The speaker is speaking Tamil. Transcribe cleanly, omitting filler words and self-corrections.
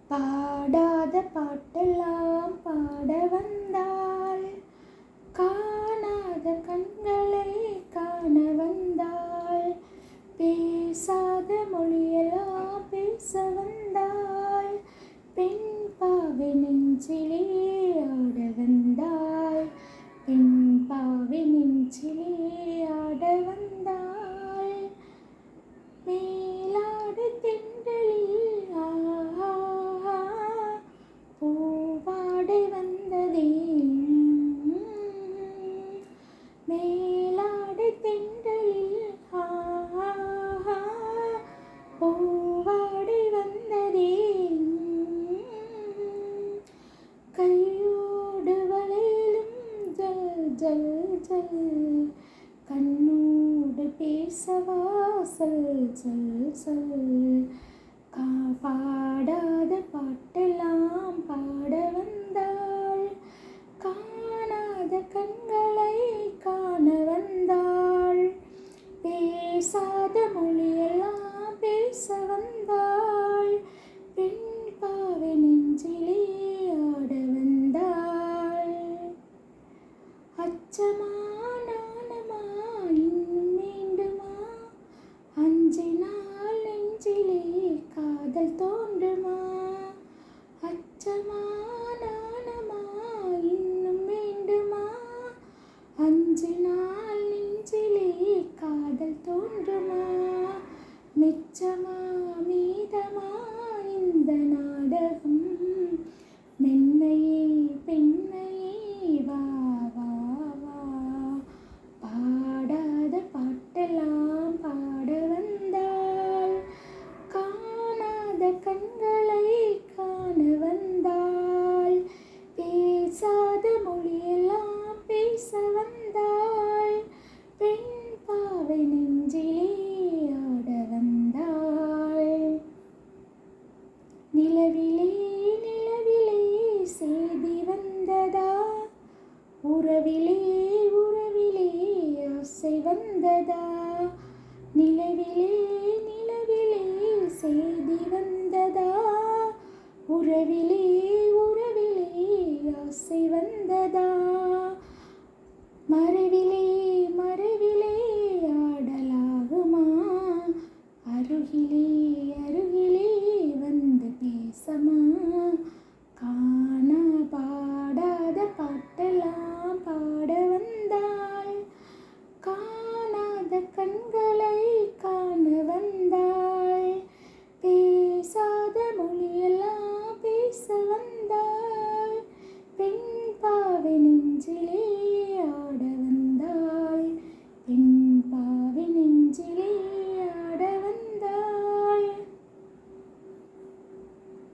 பாடாத பாட்டெல்லாம் பாட வந்தாள், காணாத கண்களை காண வந்தாள், பேசாத மொழியெல்லாம் பேச வந்தாள், பெண் பாவை நெஞ்சிலே ஆட வந்தாள், பெண் பாவை நெஞ்சிலே ஆட வந்தாள், மேலாடு தென்றலில் பூவாடை வந்ததே, மேலாடு தென்றலில் பூவாடை வந்ததே, கையோடு வளையலும் ஜல் ஜல் ஜல், கண்ணோடு பேசவா சொல் சொல் சொல், பாடாத பாட்டெல்லாம் பாட வந்தாள், காணாத கண்களை காண வந்தாள், பேசாத மொழியெல்லாம் பேச வந்தாள், பெண் பாவை நெஞ்சிலே ஆட வந்தாள். அச்சமா நாணமா இன்னும் வேண்டுமா, அஞ்சினால் நெஞ்சிலே காதல் தோன்றுமா, அச்சமா நாணமா இன்னும் வேண்டுமா, அஞ்சினால் நெஞ்சிலே காதல் தோன்றுமா, மிச்சமா மீதமா இந்த நாடகம், மென்மையே பெண்மையே வா வா வா, பாடாத பாட்டெல்லாம் பாட வந்தாள், காணாத கண்களை காண வந்தாள், பேசாத மொழியெல்லாம் பேச வந்தாள், பெண் பாவை நெஞ்சிலே ஆட வந்தாள். நிலவிலே நிலவிலே செய்தி வந்ததா, உறவிலே உறவிலே ஆசை வந்ததா, நிலவிலே நிலவிலே செய்தி வந்ததா, உறவிலே உறவிலே ஆசை வந்ததா, மறைவிலே